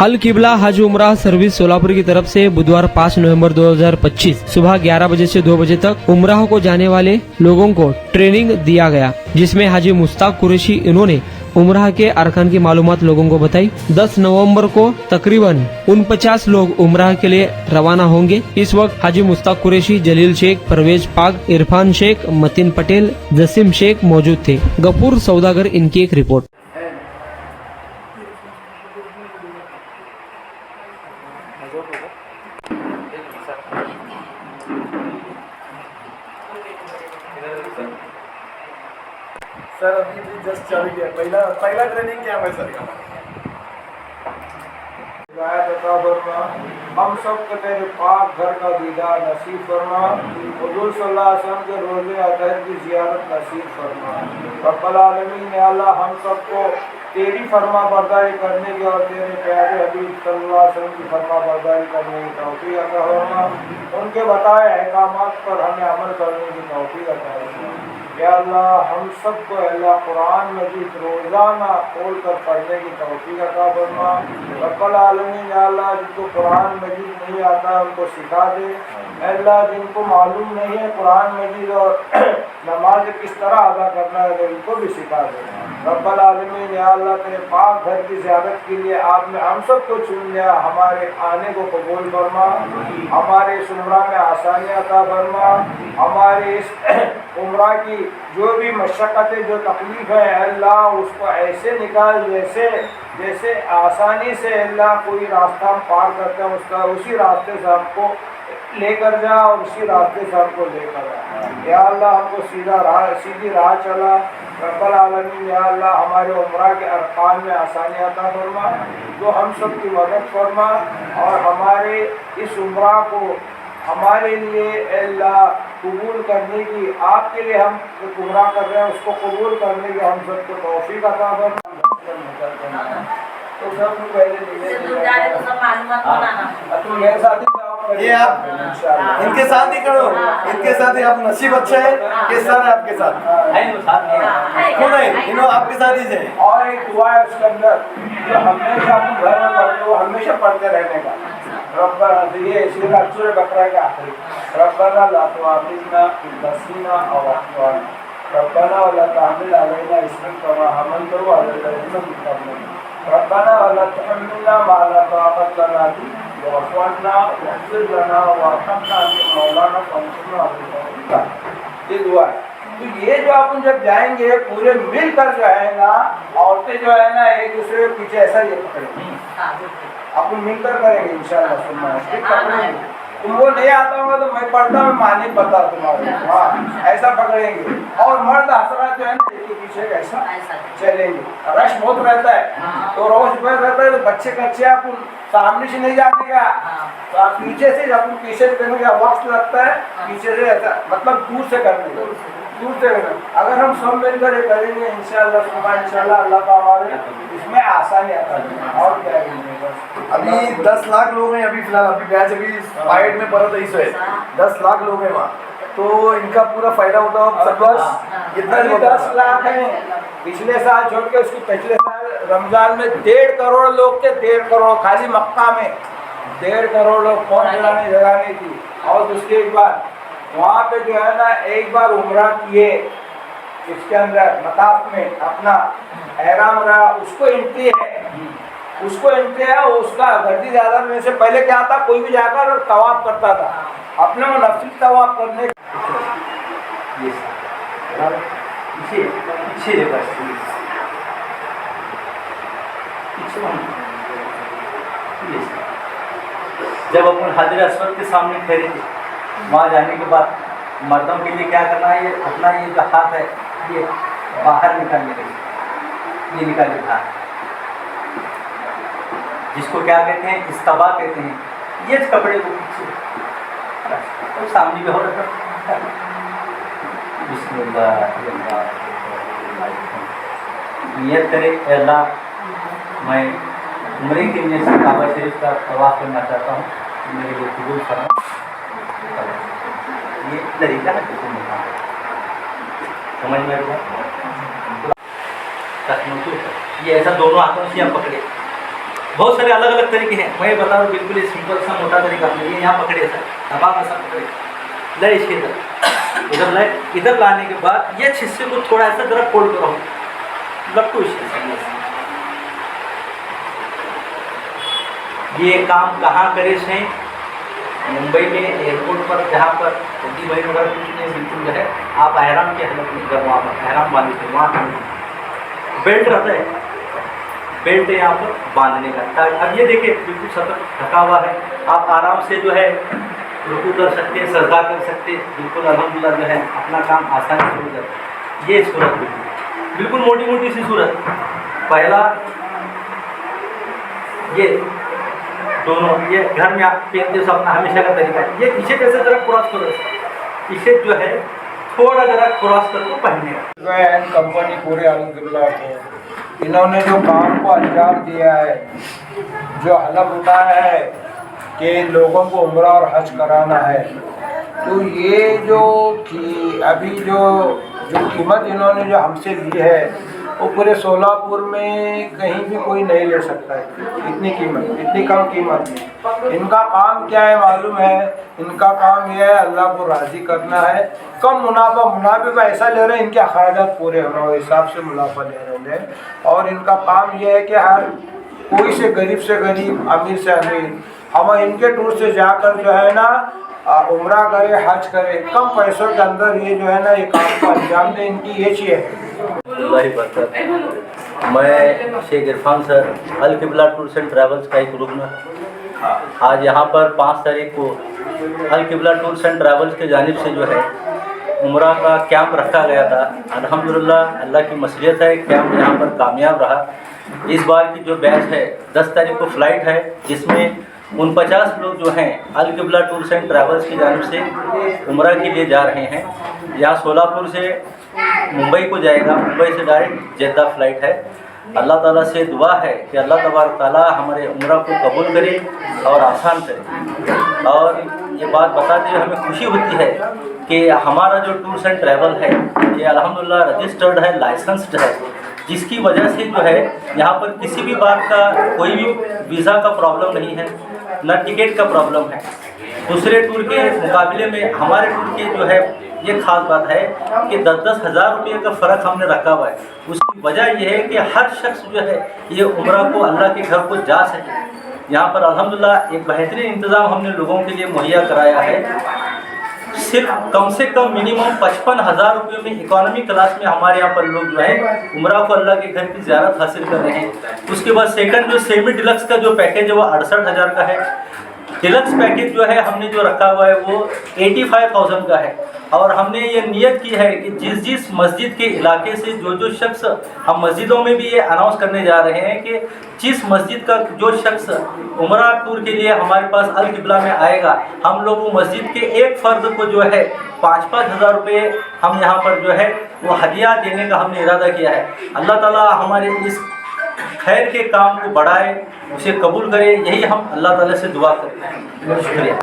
अल किबला हज उमराह सर्विस सोलापुर की तरफ से बुधवार 5 नवंबर 2025 सुबह 11 बजे से 2 बजे तक उमराह को जाने वाले लोगों को ट्रेनिंग दिया गया, जिसमें हाजी मुश्ताक कुरैशी इन्होंने उमराह के अरकान की मालूमात लोगों को बताई। 10 नवंबर को तकरीबन 49 लोग उमराह के लिए रवाना होंगे। इस वक्त हाजी मुश्ताक कुरैशी, जलील शेख, परवेज पाक, इरफान शेख, मतीन पटेल, जसीम शेख मौजूद थे। गफूर सौदागर इनकी एक रिपोर्ट। सर अभी भी जस्ट चालू किया, पहला ट्रेनिंग क्या है सर का? हम सब को तेरे पाक घर का दीदार नसीब फरमा, हुजूर सल्लल्लाहु अलैहि वसल्लम के रोज़े अतहर की ज़ियारत नसीब फरमा। रब्बुल आलमीन या अल्लाह हम सबको तेरी फरमा बरदारी करने की और तेरे प्यारे हबीब सल्लल्लाहु अलैहि वसल्लम की फरमा बरदारी करने की तौफीक अता फरमा। उनके बताए अहकामात पर हमें अमल करने की तौफीक अता फरमा। या अल्लाह हम सबको अल्लाह कुरान मजीद रोज़ाना खोल कर पढ़ने की तौफीक अता फरमा। रब्बुल आलमीन या अल्लाह जिनको कुरान मजीद नहीं आता उनको सिखा दे। अल्लाह जिनको मालूम नहीं है कुरान मजीद और नमाज किस तरह अदा करना है उनको भी सिखा दे। रब्बुल आलमीन या अल्लाह तेरे पाक घर की ज़ियारत के लिए आपने हम सबको चुन लिया, हमारे आने को कबूल फरमा, हमारे इस उम्रा में आसानी अता फरमा, हमारे इस उम्रा की जो भी मशक्क़तें जो तकलीफ़ है अल्लाह उसको ऐसे निकाल जैसे आसानी से अल्लाह कोई रास्ता हम पार करते हैं उसका उसी रास्ते से हमको लेकर जा और उसी रास्ते से हमको लेकर आ। या अल्लाह हमको सीधी राह चला। रब्बुल आलमीन या अल्लाह हमारे उम्रा के अरकान में आसानी अता फरमा, जो हम सब की मदद फरमा और हमारे इस उम्रा को हमारे लिए अल्लाह कबूल करने की, आपके लिए हम जो उम्रा कर रहे हैं उसको कबूल करने की हम सबको तौफीक अता फरमा। तो सब पहले तुम मेरे साथ ये आप इनके साथ ही करो, इनके साथ ही आप नसीब अच्छा है के साथ है आपके साथ क्यों नहीं इन्हों आपके साथ ही जाए। और एक दुआ है उसके अंदर जो हमेशा अपन घर में पढ़ते हो हमेशा पढ़ते रहने का। रब्बना ये सूरह बकरा के आखिरी रब्बना ला तुआखिज़ना इन नसीना औ अख़्ताअना रब्बना वला तहमिल अलैना इस्रन कमा हमलतहु अलल लज़ीना मिन क़ब्लिना रब्बना वला तुहम्मिलना मा ला ताक़त लना बिही वाअफ़ु अन्ना वग़फ़िर लना वरहमना अन्ता मौलाना फंसुरना अलल क़ौमिल काफ़िरीन। ये दुआ है। तो ये जो अपन जब जाएंगे पूरे मिलकर जो है ना, औरतें जो है ना एक दूसरे के पीछे ऐसा ये पकड़ेंगे, अपन मिलकर करेंगे इंशाअल्लाह। सुनना पकड़ेंगे, तुमको नहीं आता होगा तो मैं पढ़ता हूँ माँ नहीं पता तुम्हारे, हाँ ऐसा पकड़ेंगे। और मर्द हजरात जो है ना इसके पीछे कैसा चलेंगे, रश बहुत रहता है तो रोज भर रहता है तो बच्चे कच्चे अपन सामने से नहीं जाने का तो आप पीछे से अपन पीछे से करने का वक्त लगता है, पीछे से ऐसा मतलब दूर से करने का, दूर से करना। अगर हम सब मिलकर ये करेंगे इंशाअल्लाह अल्लाह का हमारे इसमें आसानी आता है। और क्या है अभी 10 लाख लोग हैं अभी फिलहाल, अभी बैच अभी पाइट में पड़ा था है 10 लाख लोग हैं वहाँ, तो इनका पूरा फायदा होता है सब बस कितना 10 लाख है। पिछले साल छोड़ के उसके पिछले साल रमजान में 1.5 करोड़ लोग थे, 1.5 करोड़ खाली मक्का में 1.5 करोड़ लोग फोन चलाने जगह नहीं थी। और उसके एक बार वहाँ पे जो है ना एक बार उम्रा किए इसके अंदर मताफ में अपना एहराम रहा, उसको एंट्री है उसका गर्दी ज़्यादा में से पहले क्या था कोई भी जाकर और तवाफ करता था, अपने वो नफली तवाफ करने जब अपन हाजिर अस्वद के सामने ठहरेंगे वहाँ जाने के बाद मर्दों के लिए क्या करना है, ये अपना ये जो हाथ है ये बाहर निकालने के लिए ये निकाले हाथ, जिसको क्या कहते हैं इस्तबा कहते हैं। ये कपड़े को पीछे तो सामने भी हो रखा। नियत करे अल्लाह मैं उम्रे के लिए से काबा शरीफ का तवाफ करना चाहता हूँ, मेरे लिए कबूल फरमा। ये तरीका है समझ में आएगा। ये ऐसा दोनों हाथों से हम पकड़े बहुत सारे अलग अलग तरीके हैं, मैं बता रहा हूँ बिल्कुल ये सिंपल सा मोटा तरीका अपने ये यहाँ पकड़े सर, दबा का सब पकड़े, ले इसके इधर ले, इधर लाने के बाद ये हिस्से को थोड़ा ऐसा जरा फोल्ड करो, लपटो इस हिस्से। ये काम कहाँ करे हैं? मुंबई में एयरपोर्ट पर, जहाँ पर हिंदी भाई वगैरह कुछ नहीं, बिल्कुल जो है आप अहराम की हालत में जब वहाँ पर अहराम बांधे थे वहाँ बेल्ट रहता है, बेल्ट यहाँ पर बांधने का। अब ये देखिए बिल्कुल सतर्क ढका हुआ है, आप आराम से जो है रुकू कर सकते हैं, सजदा कर सकते हैं, बिल्कुल अल्हम्दुलिल्लाह जो है अपना काम आसानी से हो जाता है। ये सूरत बिल्कुल मोटी मोटी सी सूरत, पहला ये दोनों, ये घर में आप पहनते हो अपना हमेशा का तरीका है। ये पीछे कैसे जरा क्रॉस करो, पीछे जो है थोड़ा जरा क्रॉस करके पहनने का। कंपनी पूरे अल्हम्दुलिल्लाह को इन्होंने जो काम को अंजाम दिया है, जो हलफ उठाया है कि लोगों को उम्रा और हज कराना है, तो ये जो कि अभी जो कीमत इन्होंने जो हमसे ली है वो पूरे सोलापुर में कहीं भी कोई नहीं ले सकता है, इतनी कीमत, इतनी कम कीमत में। इनका काम क्या है मालूम है? इनका काम यह है अल्लाह को राज़ी करना है, कम मुनाफे में ऐसा ले रहे हैं इनके अखराजात पूरे होना हो हिसाब से मुनाफा ले रहे हैं। और इनका काम यह है कि हर कोई से गरीब, अमीर से अमीर, हम इनके टूर से जाकर जो है ना उम्रा करे, हज करे, कम पैसों के अंदर ये जो है ना ये काम को अंजाम दे, इनकी ये चीज़ है। मैं शेख इरफान सर, अल किबला टूर्स एंड ट्रैवल्स का एक रुकन, आज यहाँ पर 5 तारीख को अल किबला टूर्स एंड ट्रैवल्स के जानिब से जो है उम्रा का कैंप रखा गया था। अल्हम्दुलिल्लाह अल्लाह की मसलियत है, कैंप यहाँ पर कामयाब रहा। इस बार की जो बैच है 10 तारीख को फ़्लाइट है, जिसमें 49 लोग जो हैं अल किबला टूर्स एंड ट्रैवल्स की जानिब से उम्रा के लिए जा रहे हैं। यहाँ सोलापुर से मुंबई को जाएगा, मुंबई से डायरेक्ट जेद्दा फ़्लाइट है। अल्लाह ताला से दुआ है कि अल्लाह तबारक ताला हमारे उम्रा को कबूल करे और आसान करे। और ये बात बताते हुए हमें खुशी होती है कि हमारा जो टूर्स एंड ट्रैवल है ये अल्हम्दुलिल्लाह रजिस्टर्ड है, लाइसेंस्ड है, जिसकी वजह से जो है यहाँ पर किसी भी बात का, कोई भी वीज़ा का प्रॉब्लम नहीं है, न टिकट का प्रॉब्लम है। दूसरे टूर के मुकाबले में हमारे टूर के जो है ये ख़ास बात है कि 10-10 हज़ार रुपये का फ़र्क हमने रखा हुआ है। उसकी वजह यह है कि हर शख्स जो है ये उम्रा को, अल्लाह के घर को जा सके। यहाँ पर अल्हम्दुलिल्लाह एक बेहतरीन इंतज़ाम हमने लोगों के लिए मुहैया कराया है। सिर्फ कम से कम मिनिमम 55,000 रुपये में इकोनॉमी क्लास में हमारे यहाँ पर लोग जो है उम्रा को अल्लाह के घर की ज़ियारत हासिल कर रहे हैं। उसके बाद सेकंड जो सेमी डिलक्स का जो पैकेज है वो 68,000 का है। डिलक्स पैकेज जो है हमने जो रखा हुआ है वो 85,000 का है। और हमने ये नियत की है कि जिस मस्जिद के इलाके से जो शख्स, हम मस्जिदों में भी ये अनाउंस करने जा रहे हैं कि जिस मस्जिद का जो शख्स उम्रा टूर के लिए हमारे पास अल किबला में आएगा, हम लोग वो मस्जिद के एक फ़र्द को जो है 5-5 हज़ार रुपये हम यहाँ पर जो है वो हदिया देने का हमने इरादा किया है। अल्लाह ताला हमारे इस खैर के काम को बढ़ाए, उसे कबूल करे, यही हम अल्लाह ताला से दुआ करते हैं। शुक्रिया।